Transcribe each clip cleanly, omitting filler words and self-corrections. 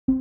Kelompok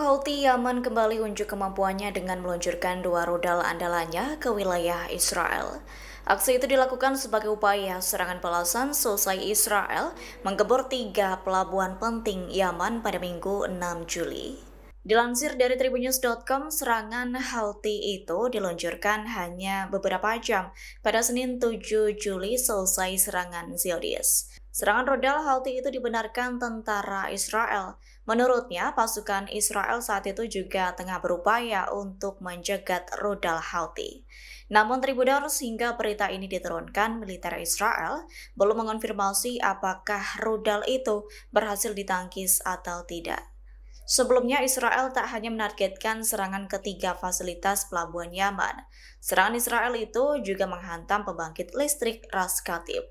Houthi Yaman kembali unjuk kemampuannya dengan meluncurkan 2 rudal andalannya ke wilayah Israel. Aksi itu dilakukan sebagai upaya serangan balasan selesai Israel menggebor 3 pelabuhan penting Yaman pada Minggu 6 Juli. Dilansir dari tribunnews.com, serangan Houthi itu diluncurkan hanya beberapa jam pada Senin 7 Juli selesai serangan Zionis. Serangan rudal Houthi itu dibenarkan tentara Israel. Menurutnya, pasukan Israel saat itu juga tengah berupaya untuk menjegat rudal Houthi. Namun Tribunnews hingga berita ini diturunkan, militer Israel belum mengonfirmasi apakah rudal itu berhasil ditangkis atau tidak. Sebelumnya, Israel tak hanya menargetkan serangan ke 3 fasilitas pelabuhan Yaman. Serangan Israel itu juga menghantam pembangkit listrik Ras Katib.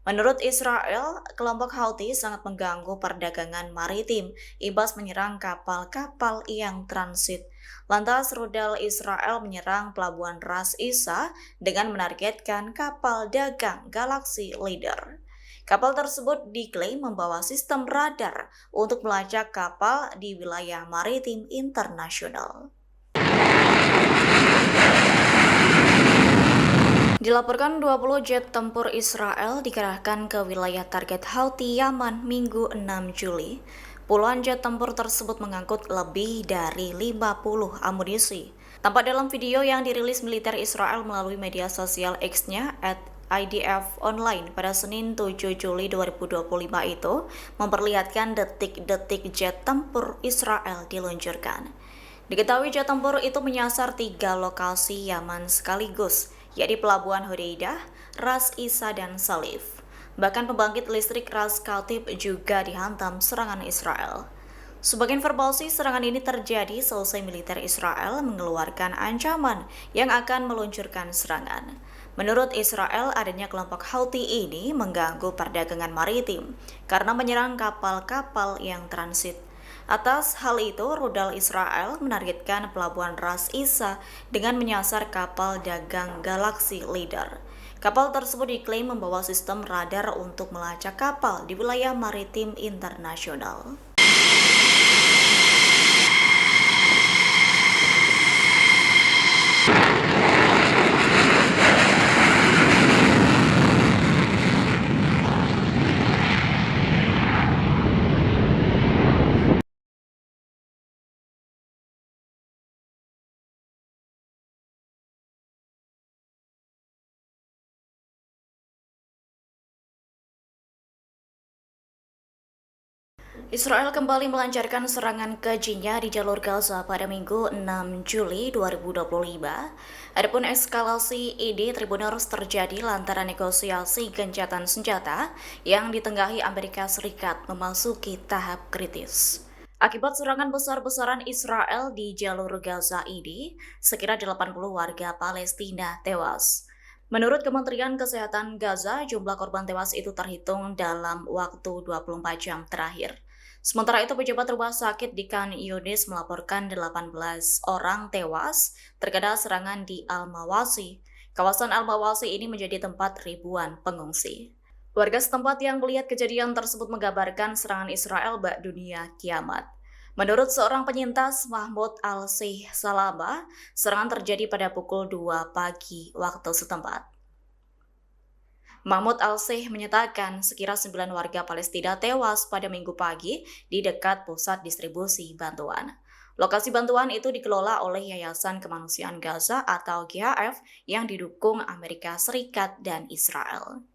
Menurut Israel, kelompok Houthi sangat mengganggu perdagangan maritim, imbas menyerang kapal-kapal yang transit. Lantas, rudal Israel menyerang pelabuhan Ras Isa dengan menargetkan kapal dagang Galaxy Leader. Kapal tersebut diklaim membawa sistem radar untuk melacak kapal di wilayah maritim internasional. Dilaporkan 20 jet tempur Israel dikerahkan ke wilayah target Houthi Yaman Minggu 6 Juli. Puluhan jet tempur tersebut mengangkut lebih dari 50 amunisi. Tampak dalam video yang dirilis militer Israel melalui media sosial X-nya @IDF Online pada Senin 7 Juli 2025 itu memperlihatkan detik-detik jet tempur Israel diluncurkan. Diketahui jet tempur itu menyasar 3 lokasi Yaman sekaligus, yaitu Pelabuhan Hodeidah, Ras Isa, dan Salif. Bahkan pembangkit listrik Ras Katib juga dihantam serangan Israel. Sebagai informasi, serangan ini terjadi selesai militer Israel mengeluarkan ancaman yang akan meluncurkan serangan. Menurut Israel, adanya kelompok Houthi ini mengganggu perdagangan maritim karena menyerang kapal-kapal yang transit. Atas hal itu, rudal Israel menargetkan pelabuhan Ras Isa dengan menyasar kapal dagang Galaxy Leader. Kapal tersebut diklaim membawa sistem radar untuk melacak kapal di wilayah maritim internasional. Israel kembali melancarkan serangan kejinya di jalur Gaza pada Minggu 6 Juli 2025. Adapun eskalasi ini Tribunnews terjadi lantaran negosiasi gencatan senjata yang ditenggahi Amerika Serikat memasuki tahap kritis. Akibat serangan besar-besaran Israel di jalur Gaza ini, sekira 80 warga Palestina tewas. Menurut Kementerian Kesehatan Gaza, jumlah korban tewas itu terhitung dalam waktu 24 jam terakhir. Sementara itu, pejabat rumah sakit di Khan Yunis melaporkan 18 orang tewas terkena serangan di Al-Mawasi. Kawasan Al-Mawasi ini menjadi tempat ribuan pengungsi. Warga setempat yang melihat kejadian tersebut menggambarkan serangan Israel bak dunia kiamat. Menurut seorang penyintas Mahmud Al-Sih Salama, serangan terjadi pada pukul 2 pagi waktu setempat. Mahmud Al-Sih menyatakan sekira 9 warga Palestina tewas pada Minggu pagi di dekat pusat distribusi bantuan. Lokasi bantuan itu dikelola oleh Yayasan Kemanusiaan Gaza atau GHF yang didukung Amerika Serikat dan Israel.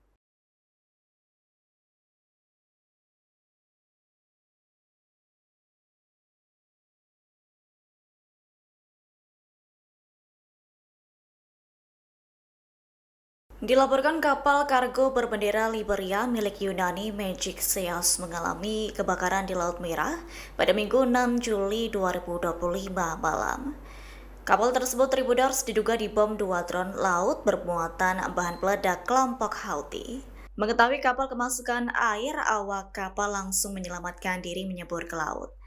Dilaporkan kapal kargo berbendera Liberia milik Yunani Magic Seas mengalami kebakaran di Laut Merah pada Minggu 6 Juli 2025 malam. Kapal tersebut Tribunnews diduga dibom 2 drone laut bermuatan bahan peledak kelompok Houthi. Mengetahui kapal kemasukan air, awak kapal langsung menyelamatkan diri menyebur ke laut.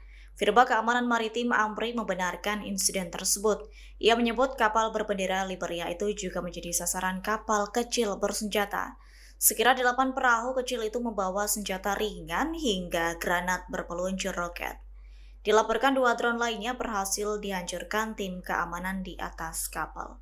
Firma Keamanan Maritim Amri membenarkan insiden tersebut. Ia menyebut kapal berbendera Liberia itu juga menjadi sasaran kapal kecil bersenjata. Sekira 8 perahu kecil itu membawa senjata ringan hingga granat berpeluncur roket. Dilaporkan 2 drone lainnya berhasil dihancurkan tim keamanan di atas kapal.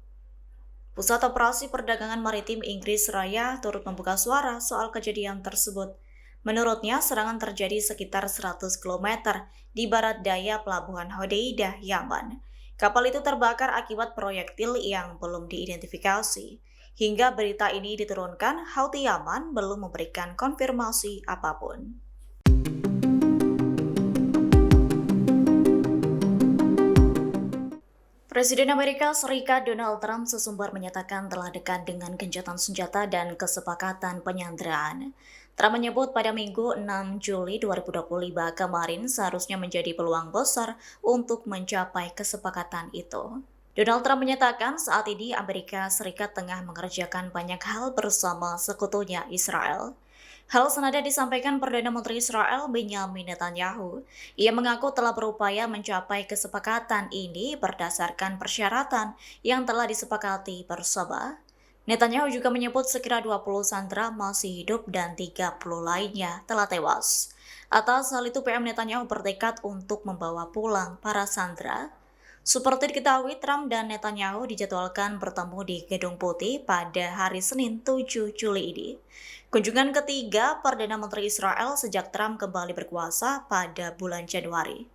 Pusat Operasi Perdagangan Maritim Inggris Raya turut membuka suara soal kejadian tersebut. Menurutnya, serangan terjadi sekitar 100 km di barat daya pelabuhan Hodeidah, Yaman. Kapal itu terbakar akibat proyektil yang belum diidentifikasi. Hingga berita ini diturunkan, Houthi Yaman belum memberikan konfirmasi apapun. Presiden Amerika Serikat Donald Trump sesumbar menyatakan telah dekat dengan gencatan senjata dan kesepakatan penyanderaan. Trump menyebut pada Minggu 6 Juli 2025 kemarin seharusnya menjadi peluang besar untuk mencapai kesepakatan itu. Donald Trump menyatakan saat ini Amerika Serikat tengah mengerjakan banyak hal bersama sekutunya Israel. Hal senada disampaikan Perdana Menteri Israel Benjamin Netanyahu. Ia mengaku telah berupaya mencapai kesepakatan ini berdasarkan persyaratan yang telah disepakati bersama. Netanyahu juga menyebut sekira 20 sandera masih hidup dan 30 lainnya telah tewas. Atas hal itu PM Netanyahu bertekad untuk membawa pulang para sandera. Seperti diketahui, Trump dan Netanyahu dijadwalkan bertemu di Gedung Putih pada hari Senin 7 Juli ini. Kunjungan ketiga Perdana Menteri Israel sejak Trump kembali berkuasa pada bulan Januari.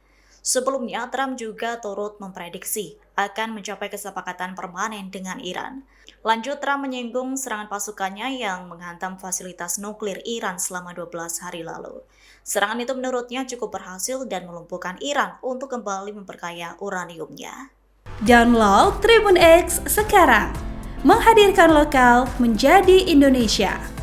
Sebelumnya, Trump juga turut memprediksi akan mencapai kesepakatan permanen dengan Iran. Lanjut, Trump menyinggung serangan pasukannya yang menghantam fasilitas nuklir Iran selama 12 hari lalu. Serangan itu menurutnya cukup berhasil dan melumpuhkan Iran untuk kembali memperkaya uraniumnya. Download Tribun X sekarang, menghadirkan lokal menjadi Indonesia.